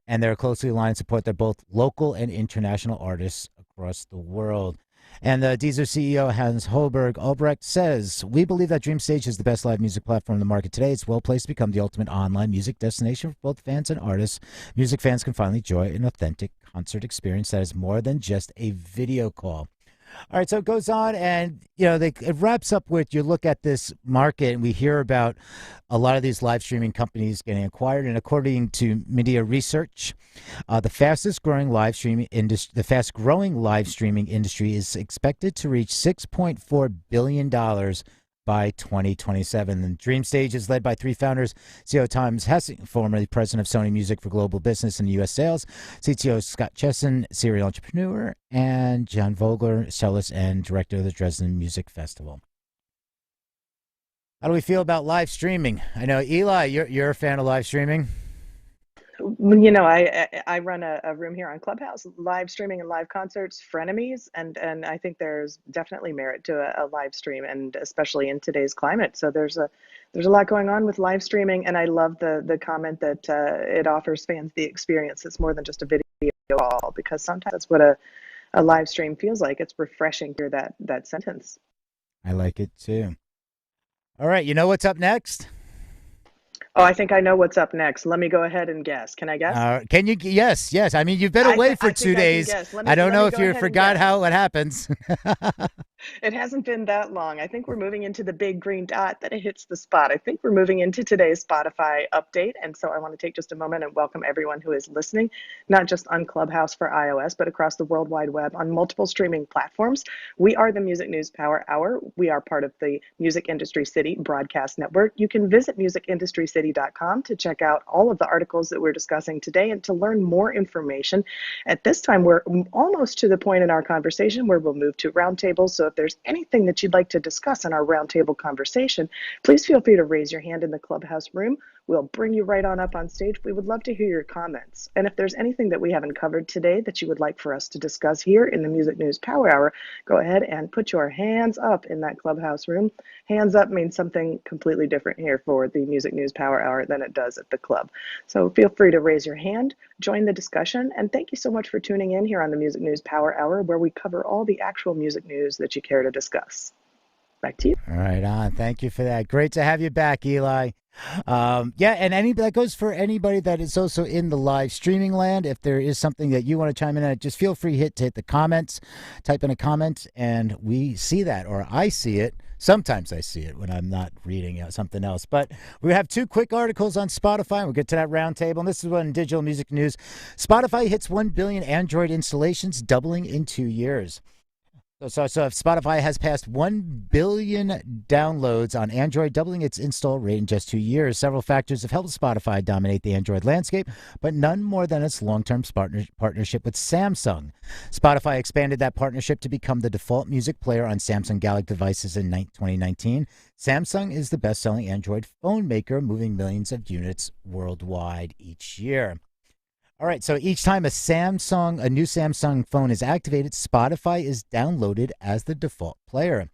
And they're closely aligned to support their both local and international artists across the world. And the Deezer CEO, Hans Holberg Albrecht, says, "We believe that DreamStage is the best live music platform in the market today. It's well placed to become the ultimate online music destination for both fans and artists. Music fans can finally enjoy an authentic concert experience that is more than just a video call." All right, so it goes on, and it wraps up with you look at this market, and we hear about a lot of these live streaming companies getting acquired. And according to Media Research, the fast growing live streaming industry is expected to reach $6.4 billion by 2027. And DreamStage is led by three founders: CEO Thomas Hessing, formerly president of Sony Music for Global Business and U.S. Sales; CTO Scott Chesson, serial entrepreneur; and John Vogler, cellist and director of the Dresden Music Festival. How do we feel about live streaming? I know, Eli, you're a fan of live streaming. I run a room here on Clubhouse, live streaming and live concerts, frenemies, and I think there's definitely merit to a live stream, and especially in today's climate. So there's a lot going on with live streaming, and I love the comment that it offers fans the experience. It's more than just a video all, because sometimes that's what a live stream feels like. It's refreshing to hear that sentence. I like it too. All right, you know what's up next? Oh, I think I know what's up next. Let me go ahead and guess. Can I guess? Can you? Yes, yes. I mean, you've been away for 2 days. I don't know if you forgot what happens. It hasn't been that long. I think we're moving into the big green dot that it hits the spot. I think we're moving into today's Spotify update. And so I want to take just a moment and welcome everyone who is listening, not just on Clubhouse for iOS, but across the World Wide Web on multiple streaming platforms. We are the Music News Power Hour. We are part of the Music Industry City broadcast network. You can visit musicindustrycity.com to check out all of the articles that we're discussing today and to learn more information. At this time, we're almost to the point in our conversation where we'll move to roundtables. So if there's anything that you'd like to discuss in our roundtable conversation, please feel free to raise your hand in the Clubhouse room. We'll bring you right on up on stage. We would love to hear your comments. And if there's anything that we haven't covered today that you would like for us to discuss here in the Music News Power Hour, go ahead and put your hands up in that Clubhouse room. Hands up means something completely different here for the Music News Power Hour than it does at the club. So feel free to raise your hand, join the discussion, and thank you so much for tuning in here on the Music News Power Hour, where we cover all the actual music news that you care to discuss. Back to you. All right, on. Thank you for that. Great to have you back, Eli. And that goes for anybody that is also in the live streaming land. If there is something that you want to chime in on, just feel free to hit the comments, type in a comment, and we see that, or I see it. Sometimes I see it when I'm not reading something else. But we have 2 quick articles on Spotify, and we'll get to that roundtable. And this is one digital music news. Spotify hits 1 billion Android installations, doubling in 2 years. So Spotify has passed 1 billion downloads on Android, doubling its install rate in just 2 years. Several factors have helped Spotify dominate the Android landscape, but none more than its long-term partnership with Samsung. Spotify expanded that partnership to become the default music player on Samsung Galaxy devices in 2019. Samsung is the best-selling Android phone maker, moving millions of units worldwide each year. All right, so each time a new Samsung phone is activated, Spotify is downloaded as the default player.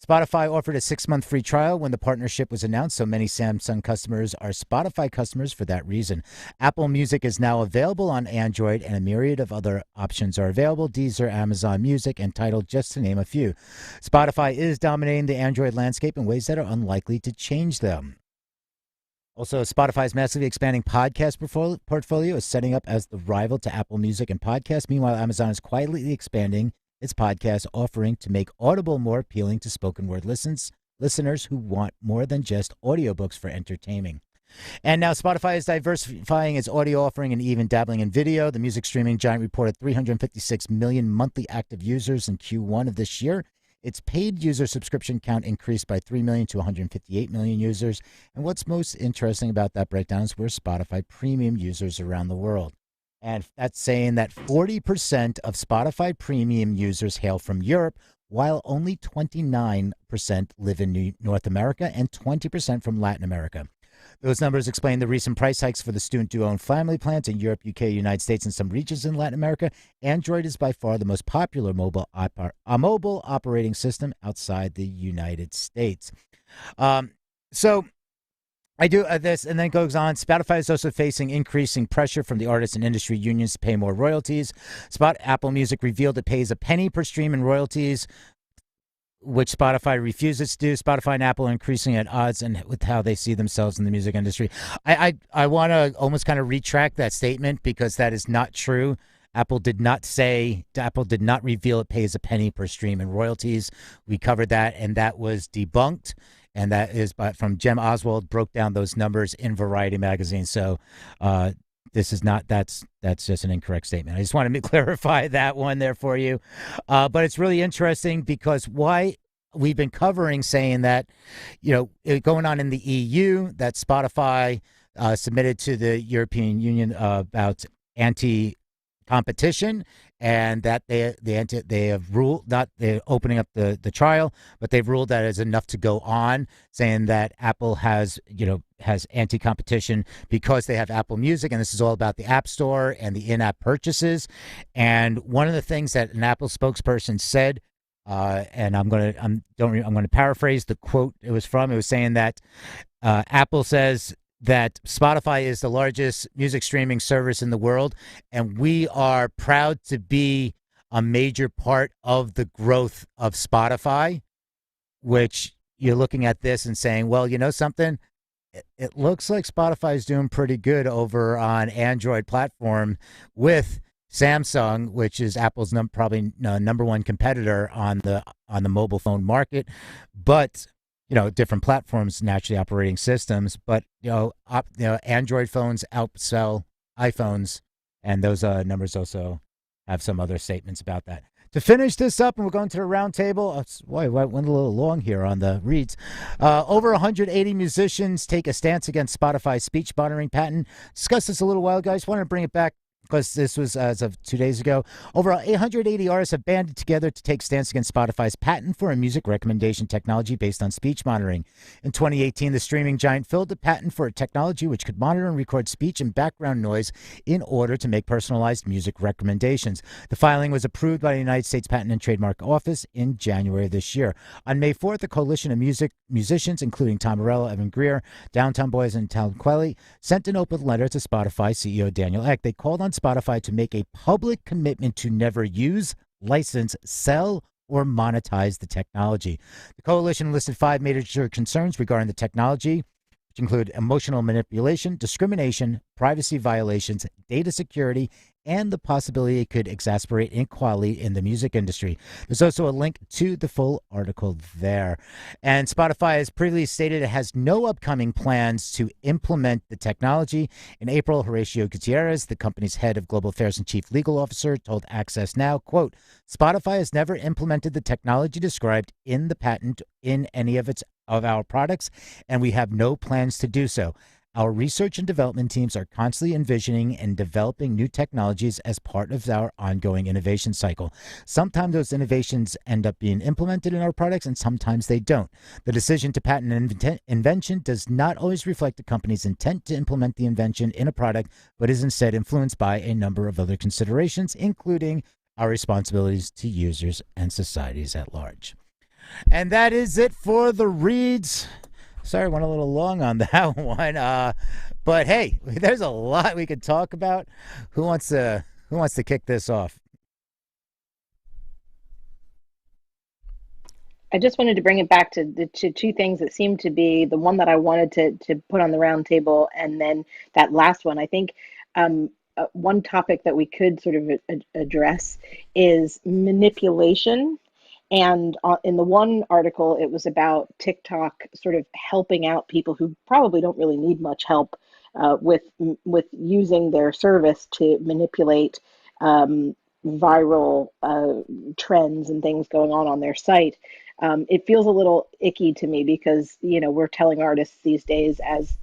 Spotify offered a 6-month free trial when the partnership was announced, so many Samsung customers are Spotify customers for that reason. Apple Music is now available on Android, and a myriad of other options are available: Deezer, Amazon Music, and Tidal, just to name a few. Spotify is dominating the Android landscape in ways that are unlikely to change them. Also, Spotify's massively expanding podcast portfolio is setting up as the rival to Apple Music and podcasts. Meanwhile, Amazon is quietly expanding its podcast offering to make Audible more appealing to spoken word listeners who want more than just audiobooks for entertaining. And now Spotify is diversifying its audio offering and even dabbling in video. The music streaming giant reported 356 million monthly active users in Q1 of this year. Its paid user subscription count increased by 3 million to 158 million users. And what's most interesting about that breakdown is we're Spotify premium users around the world. And that's saying that 40% of Spotify premium users hail from Europe, while only 29% live in North America and 20% from Latin America. Those numbers explain the recent price hikes for the student duo and family plans in Europe, UK, United States, and some regions in Latin America. Android is by far the most popular mobile operating system outside the United States. So I do this, and then it goes on. Spotify is also facing increasing pressure from the artists and industry unions to pay more royalties. Apple Music revealed it pays a penny per stream in royalties, which Spotify refuses to do. Spotify and Apple are increasing at odds and with how they see themselves in the music industry. I want to almost kind of retract that statement, because that is not true. Apple did not reveal it pays a penny per stream in royalties. We covered that, and that was debunked. And that is from Jem Oswald, broke down those numbers in Variety magazine. So this is not, that's just an incorrect statement. I just wanted to clarify that one there for you. But it's really interesting, because why we've been covering saying that, going on in the EU, that Spotify submitted to the European Union about anti-competition, and that they have ruled, not they're opening up the trial, but they've ruled that is enough to go on, saying that Apple has anti-competition because they have Apple Music, and this is all about the App Store and the in-app purchases. And one of the things that an Apple spokesperson said, and I'm going to paraphrase the quote it was from. It was saying that Apple says that Spotify is the largest music streaming service in the world, and we are proud to be a major part of the growth of Spotify, which you're looking at this and saying, well, you know something? It looks like Spotify is doing pretty good over on Android platform with Samsung, which is Apple's probably number one competitor on the mobile phone market, but different platforms, naturally operating systems, but Android phones outsell iPhones, and those numbers also have some other statements about that. To finish this up, and we're going to the round table. Boy, went a little long here on the reads. Over 180 musicians take a stance against Spotify's speech monitoring patent. Discussed this a little while, guys. Wanted to bring it back because this was as of 2 days ago. Over 880 artists have banded together to take stance against Spotify's patent for a music recommendation technology based on speech monitoring. In 2018, the streaming giant filed a patent for a technology which could monitor and record speech and background noise in order to make personalized music recommendations. The filing was approved by the United States Patent and Trademark Office in January of this year. On May 4th, a coalition of musicians, including Tom Morello, Evan Greer, Downtown Boys, and Talon Quelly, sent an open letter to Spotify CEO Daniel Ek. They called on Spotify to make a public commitment to never use, license, sell, or monetize the technology. The coalition listed 5 major concerns regarding the technology, which include emotional manipulation, discrimination, privacy violations, data security, and the possibility it could exacerbate inequality in the music industry. There's also a link to the full article there. And Spotify has previously stated it has no upcoming plans to implement the technology. In April, Horacio Gutierrez, the company's head of global affairs and chief legal officer, told Access Now, quote, Spotify has never implemented the technology described in the patent in any of our products, and we have no plans to do so. Our research and development teams are constantly envisioning and developing new technologies as part of our ongoing innovation cycle. Sometimes those innovations end up being implemented in our products, and sometimes they don't. The decision to patent an invention does not always reflect the company's intent to implement the invention in a product, but is instead influenced by a number of other considerations, including our responsibilities to users and societies at large. And that is it for the reads. Sorry, went a little long on that one. But hey, there's a lot we could talk about. Who wants to kick this off? I just wanted to bring it back to the two things that seemed to be the one that I wanted to put on the round table, and then that last one. I think one topic that we could sort of address is manipulation. And in the one article, it was about TikTok sort of helping out people who probably don't really need much help with using their service to manipulate viral trends and things going on their site. It feels a little icky to me because we're telling artists these days as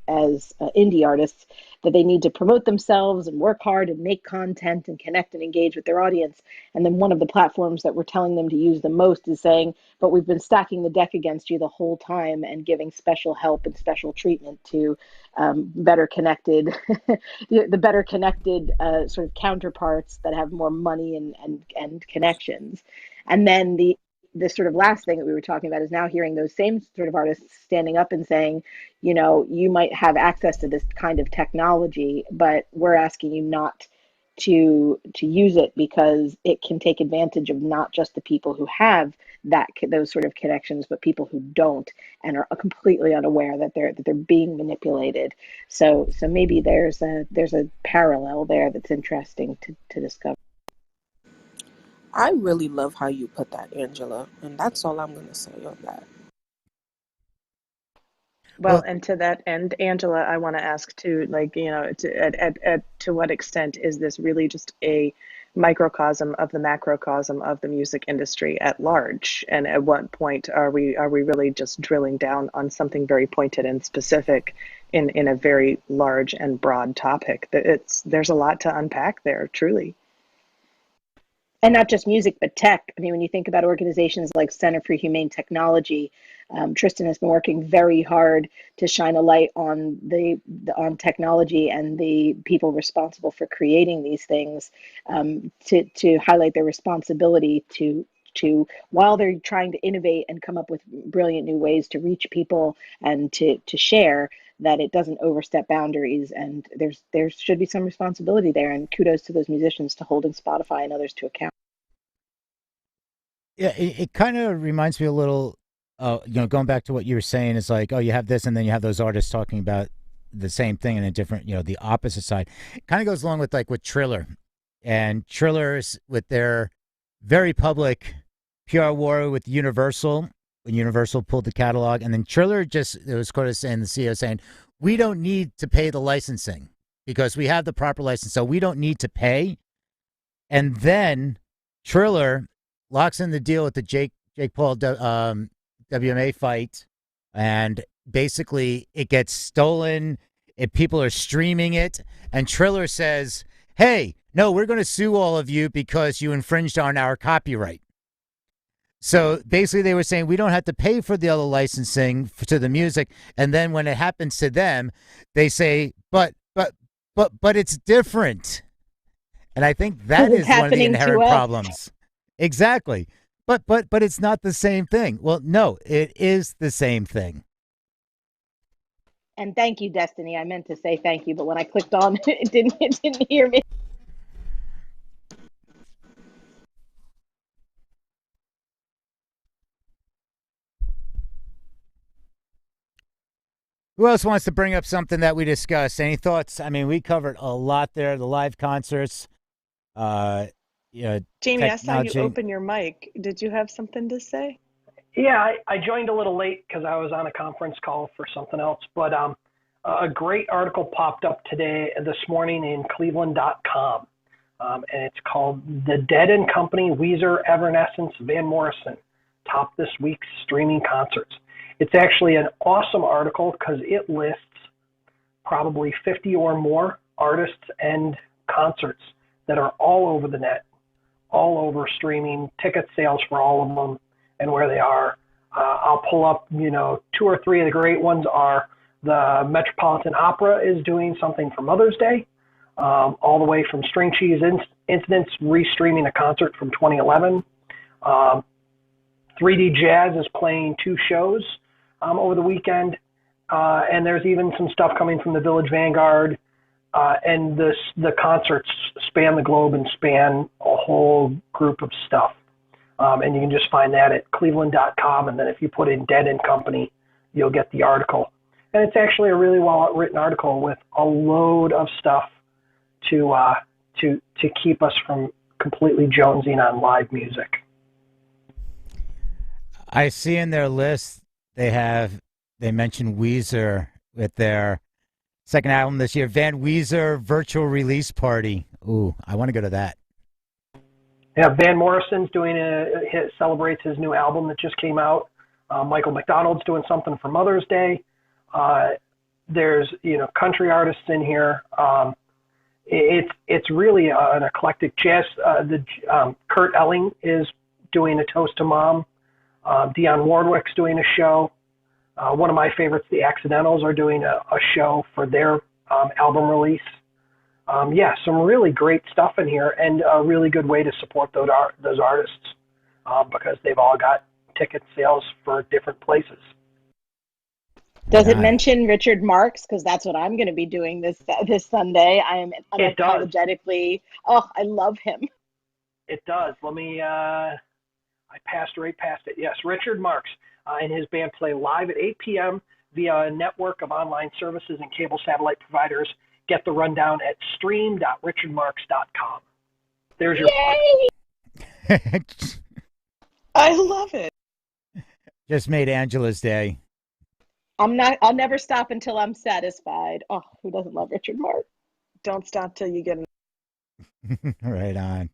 indie artists that they need to promote themselves and work hard and make content and connect and engage with their audience. And then one of the platforms that we're telling them to use the most is saying, but we've been stacking the deck against you the whole time and giving special help and special treatment to better connected, the better connected sort of counterparts that have more money and connections. And then the sort of last thing that we were talking about is now hearing those same sort of artists standing up and saying, you might have access to this kind of technology, but we're asking you not to use it because it can take advantage of not just the people who have those sort of connections, but people who don't and are completely unaware that they're being manipulated. So maybe there's a parallel there that's interesting to discover. I really love how you put that, Angela, and that's all I'm going to say on that. Well, and to that end, Angela, I want to ask too, to what extent is this really just a microcosm of the macrocosm of the music industry at large? And at what point are we really just drilling down on something very pointed and specific in a very large and broad topic? There's a lot to unpack there, truly. And not just music, but tech. I mean, when you think about organizations like Center for Humane Technology, Tristan has been working very hard to shine a light on on technology and the people responsible for creating these things, to highlight their responsibility to while they're trying to innovate and come up with brilliant new ways to reach people and to share, that it doesn't overstep boundaries. And there should be some responsibility there. And kudos to those musicians to holding Spotify and others to account. Yeah, it kind of reminds me a little, going back to what you were saying is like, oh, you have this, and then you have those artists talking about the same thing in a different, the opposite side. It kind of goes along with like with Triller, and Triller's with their very public PR war with Universal when Universal pulled the catalog, and then Triller it was quoted saying, the CEO saying, we don't need to pay the licensing because we have the proper license, so we don't need to pay. And then Triller locks in the deal with the Jake Paul WMA fight, and basically it gets stolen. People are streaming it, and Triller says, "Hey, no, we're going to sue all of you because you infringed on our copyright." So basically, they were saying we don't have to pay for the other licensing to the music, and then when it happens to them, they say, "But it's different." And I think that is one of the inherent problems. Exactly. But it's not the same thing. Well, no, it is the same thing. And thank you, Destiny. I meant to say thank you, but when I clicked on it didn't hear me. Who else wants to bring up something that we discussed? Any thoughts? I mean, we covered a lot there, the live concerts. Jamie, I saw you open your mic. Did you have something to say? Yeah, I joined a little late because I was on a conference call for something else. But a great article popped up this morning in Cleveland.com, and it's called "The Dead and Company, Weezer, Evanescence, Van Morrison Top This Week's Streaming Concerts." It's actually an awesome article because it lists probably 50 or more artists and concerts that are all over the net, all over streaming, ticket sales for all of them and where they are. I'll pull up, 2 or 3 of the great ones are the Metropolitan Opera is doing something for Mother's Day, all the way from String Cheese Incidents restreaming a concert from 2011. 3D Jazz is playing 2 shows over the weekend, and there's even some stuff coming from the Village Vanguard, and the concerts span the globe and span a whole group of stuff. And you can just find that at Cleveland.com, and then if you put in Dead and Company, you'll get the article. And it's actually a really well-written article with a load of stuff to keep us from completely jonesing on live music. I see in their list they mentioned Weezer with their second album this year, Van Weezer Virtual Release Party. Ooh, I want to go to that. Yeah, Van Morrison's celebrates his new album that just came out. Michael McDonald's doing something for Mother's Day. There's country artists in here. It's really an eclectic jazz. Kurt Elling is doing a toast to mom. Dionne Warwick's doing a show. One of my favorites, the Accidentals, are doing a show for their album release. Some really great stuff in here, and a really good way to support those artists because they've all got ticket sales for different places. Does it mention Richard Marx? Because that's what I'm going to be doing this Sunday. I am unapologetically. Oh, I love him. It does. Let me. I passed right past it. Yes, Richard Marx and his band play live at 8 p.m. via a network of online services and cable satellite providers. Get the rundown at stream.richardmarx.com. There's your plug. I love it. Just made Angela's day. I'll never stop until I'm satisfied. Oh, who doesn't love Richard Marx? Don't stop till you get Right on.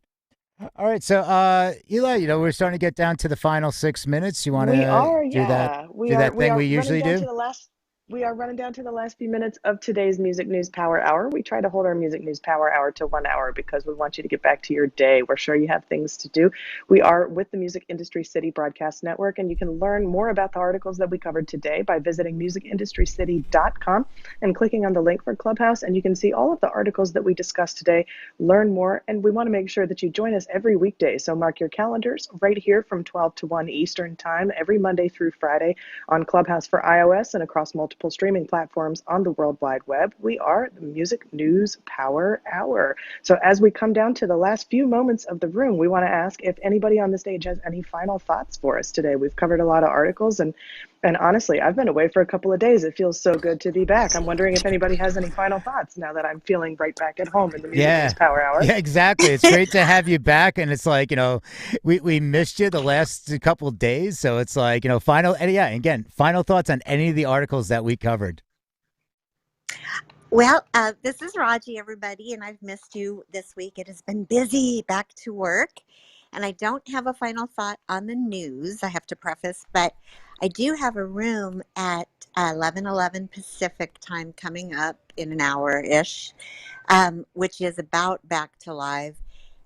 All right, so Eli, we're starting to get down to the final 6 minutes. You want to do that thing we usually do? We are running down to the last few minutes of today's Music News Power Hour. We try to hold our Music News Power Hour to 1 hour because we want you to get back to your day. We're sure you have things to do. We are with the Music Industry City Broadcast Network, and you can learn more about the articles that we covered today by visiting musicindustrycity.com and clicking on the link for Clubhouse, and you can see all of the articles that we discussed today, learn more, and we want to make sure that you join us every weekday. So mark your calendars right here from 12 to 1 Eastern Time every Monday through Friday on Clubhouse for iOS and across multiple multiple streaming platforms on the World Wide Web. We are the Music News Power Hour. So as we come down to the last few moments of the room, we want to ask if anybody on the stage has any final thoughts for us today. We've covered a lot of articles, and honestly, I've been away for a couple of days. It feels so good to be back. I'm wondering if anybody has any final thoughts now that I'm feeling right back at home in the Music News Power Hour. Yeah, exactly. It's great to have you back, and it's like, we missed you the last couple of days, so it's like, final thoughts on any of the articles that we covered. Well, this is Raji, everybody, and I've missed you this week. It has been busy, back to work, and I don't have a final thought on the news, I have to preface, but I do have a room at 11:11 Pacific time coming up in an hour-ish, which is about Back to Live,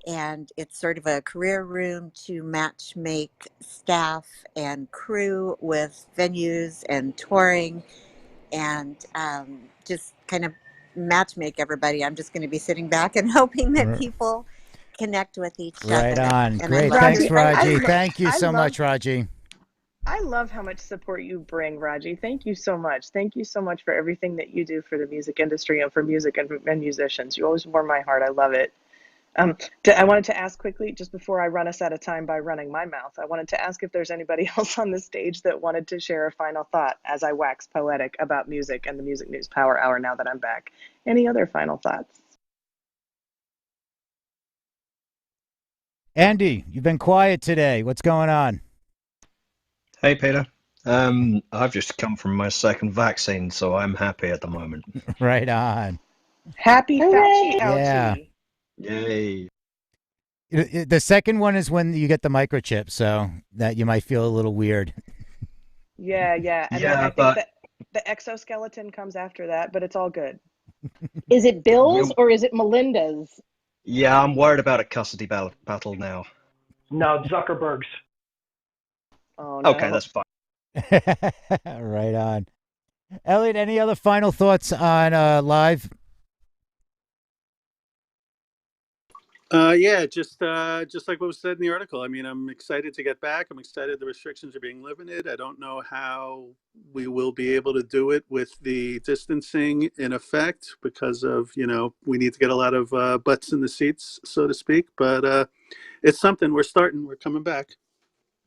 and it's sort of a career room to match make staff and crew with venues and touring, and just kind of match make everybody. I'm just going to be sitting back and hoping that people connect with each other. Right on. And Great. Thanks, Raji. Thank you so much, Raji. I love how much support you bring, Raji. Thank you so much. Thank you so much for everything that you do for the music industry and for music and musicians. You always warm my heart. I love it. I wanted to ask quickly, just before I run us out of time by running my mouth, I wanted to ask if there's anybody else on the stage that wanted to share a final thought as I wax poetic about music and the Music News Power Hour now that I'm back. Any other final thoughts? Andy, you've been quiet today. What's going on? Hey, Peter. I've just come from my second vaccine, so I'm happy at the moment. Right on. Happy Fauci ouchie. Yeah. Yay. The second one is when you get the microchip, so that you might feel a little weird. Yeah. And then I think that the exoskeleton comes after that, but it's all good. Is it Bill's or is it Melinda's? Yeah, I'm worried about a custody battle now. No, Zuckerberg's. Oh, no. Okay, that's fine. Right on. Elliot, any other final thoughts on live? Yeah, just like what was said in the article. I mean, I'm excited to get back. I'm excited the restrictions are being limited. I don't know how we will be able to do it with the distancing in effect because of, we need to get a lot of butts in the seats, so to speak. But it's something. We're coming back.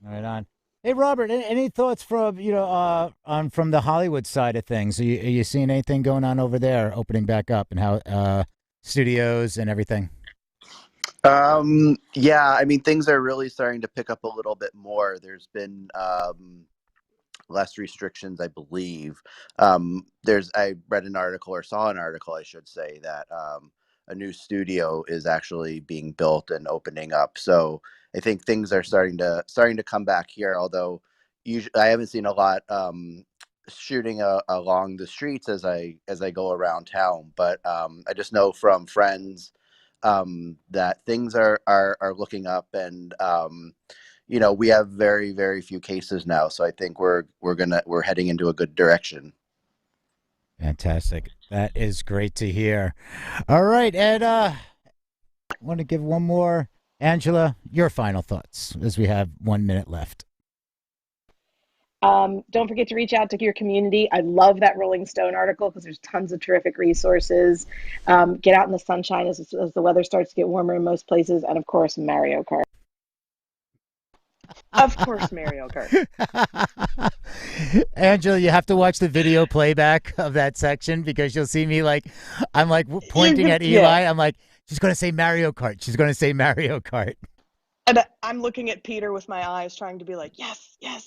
Right on. Hey, Robert, any thoughts from, from the Hollywood side of things? Are you seeing anything going on over there, opening back up, and how studios and everything? Yeah, I mean, things are really starting to pick up a little bit more. There's been less restrictions, I believe. I read an article, or saw an article, I should say, that a new studio is actually being built and opening up. So I think things are starting to come back here. Although I haven't seen a lot shooting along the streets as I go around town. But I just know from friends that things are looking up, and we have very, very few cases now. So I think we're heading into a good direction. Fantastic. That is great to hear. All right, Ed, I want to give one more. Angela, your final thoughts as we have 1 minute left. Don't forget to reach out to your community. I love that Rolling Stone article because there's tons of terrific resources. Get out in the sunshine as the weather starts to get warmer in most places. And of course, Mario Kart. Of course, Mario Kart. Angela, you have to watch the video playback of that section because you'll see me I'm pointing at Eli. I'm like, she's going to say Mario Kart. She's going to say Mario Kart. And I'm looking at Peter with my eyes, trying to be like, yes. You'd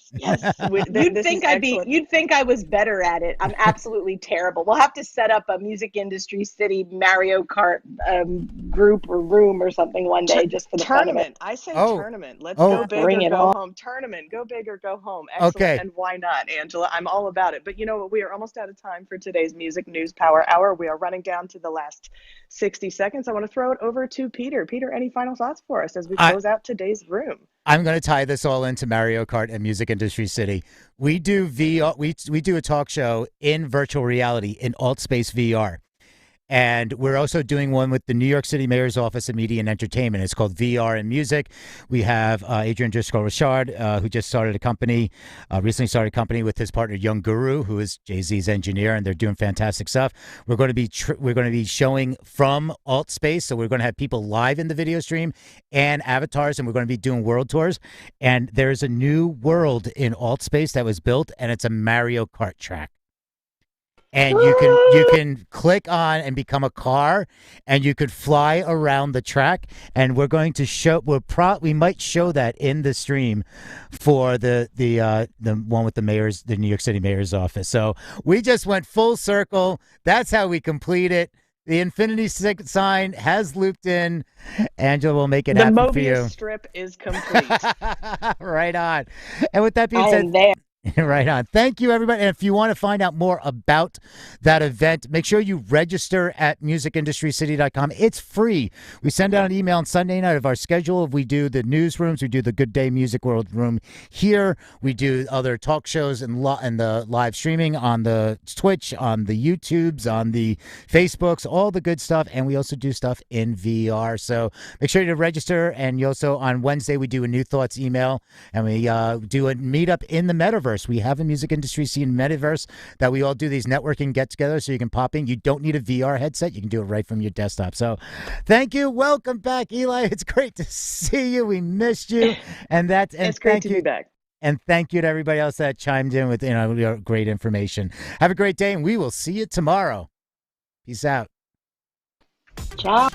think I was better at it. I'm absolutely terrible. We'll have to set up a Music Industry City Mario Kart group or room or something one day just for the tournament. Fun of it. I say tournament. Let's go big or go home. Tournament. Go big or go home. Excellent. Okay. And why not, Angela? I'm all about it. But you know what? We are almost out of time for today's Music News Power Hour. We are running down to the last 60 seconds. I want to throw it over to Peter. Peter, any final thoughts for us as we close out today's room? I'm going to tie this all into Mario Kart and Music Industry City. We do VR. We do a talk show in virtual reality in Alt Space VR, And we're also doing one with the New York City Mayor's Office of Media and Entertainment. It's called VR and Music. We have Adrian Driscoll-Richard, who just started a company, recently started a company with his partner Young Guru, who is Jay-Z's engineer, and they're doing fantastic stuff. We're going to be showing from Alt Space, so we're going to have people live in the video stream and avatars, and we're going to be doing world tours. And there's a new world in Alt Space that was built, and it's a Mario Kart track. And you can click on and become a car, and you could fly around the track. And we're going to show we might show that in the stream for the one with the New York City Mayor's Office. So we just went full circle. That's how we complete it. The infinity sign has looped in. Angela will make it happen for you. The Mobius strip is complete. Right on. And with that being said, right on. Thank you, everybody. And if you want to find out more about that event, make sure you register at musicindustrycity.com. It's free. We send out an email on Sunday night of our schedule. We do the newsrooms. We do the Good Day Music World room here. We do other talk shows and the live streaming on the Twitch, on the YouTubes, on the Facebooks, all the good stuff. And we also do stuff in VR. So make sure to register. And you also, on Wednesday, we do a New Thoughts email, and we do a meetup in the metaverse. We have a music industry scene metaverse that we all do these networking get-together, so you can pop in. You don't need a VR headset. You can do it right from your desktop. So thank you. Welcome back, Eli. It's great to see you. We missed you. It's great to be back. And thank you to everybody else that chimed in with great information. Have a great day, and we will see you tomorrow. Peace out. Ciao.